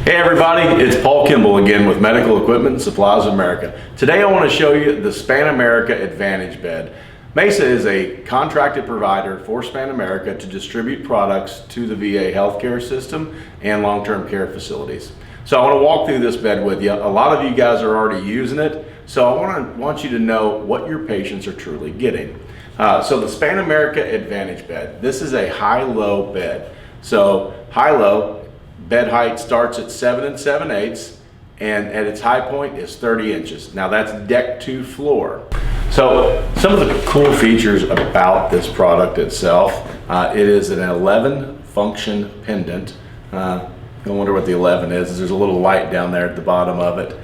Hey everybody, it's Paul Kimball again with Medical Equipment and Supplies of America. Today I want to show you the Span America Advantage bed. Mesa is a contracted provider for Span America to distribute products to the VA healthcare system and long-term care facilities. So I want to walk through this bed with you. A lot of you guys are already using it, so I want you to know what your patients are truly getting. So the Span America Advantage bed, this is a high-low bed. So high-low, bed height starts at 7 7/8 and at its high point is 30 inches. Now that's deck to floor. So some of the cool features about this product itself, it is an 11 function pendant. I wonder what the 11 is. There's a little light down there at the bottom of it.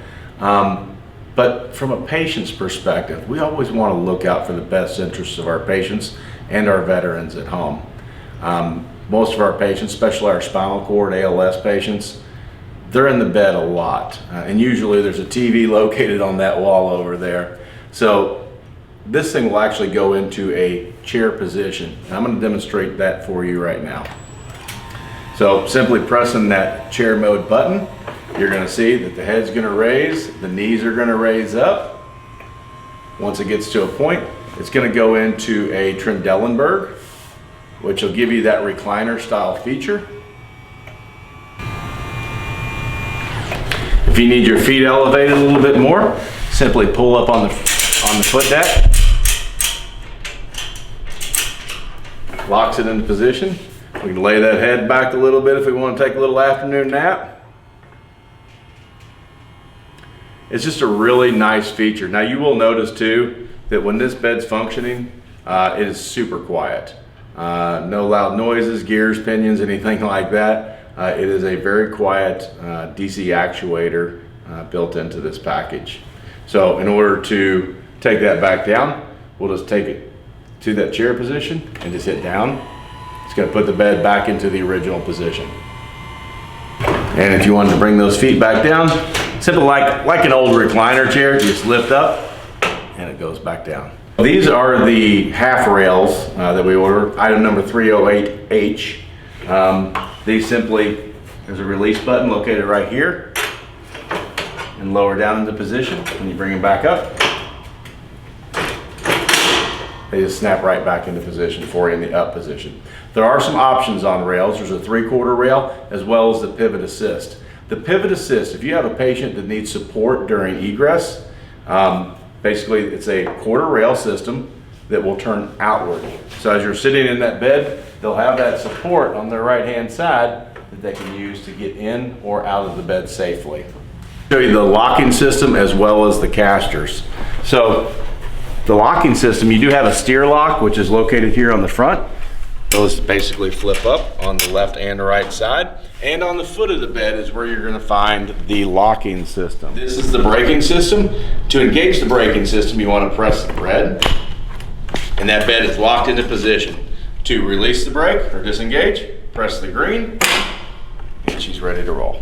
But from a patient's perspective, we always want to look out for the best interests of our patients and our veterans at home. Most of our patients, especially our spinal cord ALS patients, they're in the bed a lot. And usually there's a TV located on that wall over there. So this thing will actually go into a chair position. And I'm going to demonstrate that for you right now. So simply pressing that chair mode button, you're going to see that the head's going to raise, the knees are going to raise up. Once it gets to a point, it's going to go into a Trendelenburg, which will give you that recliner style feature. If you need your feet elevated a little bit more, simply pull up on the foot deck. Locks it into position. We can lay that head back a little bit if we want to take a little afternoon nap. It's just a really nice feature. Now you will notice too that when this bed's functioning, it is super quiet. No loud noises, gears, pinions, anything like that. It is a very quiet DC actuator built into this package. So in order to take that back down, we'll just take it to that chair position and just hit down. It's going to put the bed back into the original position. And if you wanted to bring those feet back down, simple like an old recliner chair, just lift up and it goes back down. These are the half rails that we order, item number 308H. These simply, there's a release button located right here and lower down into position. When you bring them back up, they just snap right back into position for you in the up position. There are some options on rails. There's a 3/4 rail as well as the pivot assist. The pivot assist, if you have a patient that needs support during egress, basically, it's a 1/4 rail system that will turn outward. So as you're sitting in that bed, they'll have that support on their right-hand side that they can use to get in or out of the bed safely. I'll show you the locking system as well as the casters. So the locking system, you do have a steer lock, which is located here on the front. Those basically flip up on the left and right side. And on the foot of the bed is where you're going to find the locking system. This is the braking system. To engage the braking system, you want to press the red, and that bed is locked into position. To release the brake or disengage, press the green, and she's ready to roll.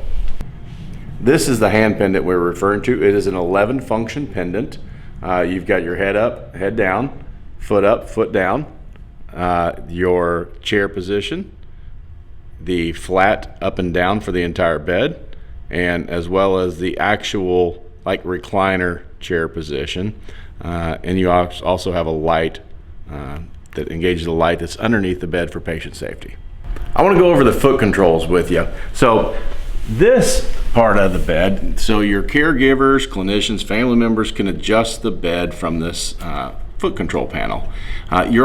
This is the hand pendant we're referring to. It is an 11 function pendant. You've got your head up, head down, foot down, your chair position, the flat up and down for the entire bed, and as well as the actual like recliner chair position. And you also have a light that engages the light that's underneath the bed for patient safety. I want to go over the foot controls with you. So this part of the bed, so your caregivers, clinicians, family members can adjust the bed from this foot control panel. You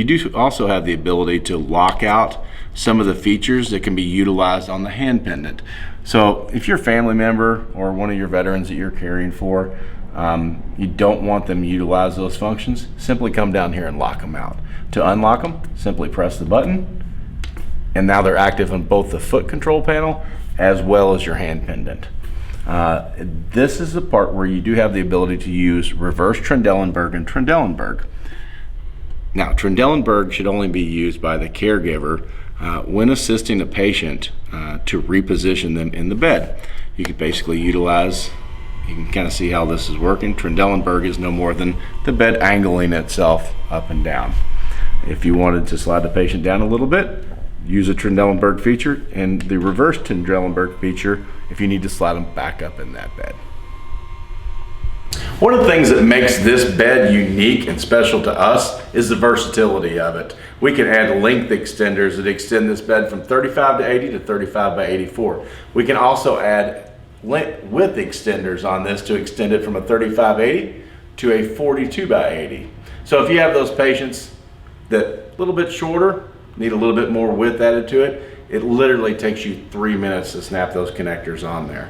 do also have the ability to lock out some of the features that can be utilized on the hand pendant. So if you're a family member or one of your veterans that you're caring for, you don't want them to utilize those functions, simply come down here and lock them out. To unlock them, simply press the button, and now they're active on both the foot control panel as well as your hand pendant. This is the part where you do have the ability to use reverse Trendelenburg and Trendelenburg. Now, Trendelenburg should only be used by the caregiver when assisting a patient to reposition them in the bed. You can basically utilize, you can kind of see how this is working. Trendelenburg is no more than the bed angling itself up and down. If you wanted to slide the patient down a little bit, use a Trendelenburg feature and the reverse Trendelenburg feature if you need to slide them back up in that bed. One of the things that makes this bed unique and special to us is the versatility of it. We can add length extenders that extend this bed from 35 to 80 to 35 by 84. We can also add width extenders on this to extend it from a 35/80 to a 42 by 80. So if you have those patients that a little bit shorter, need a little bit more width added to it, it literally takes you 3 minutes to snap those connectors on there.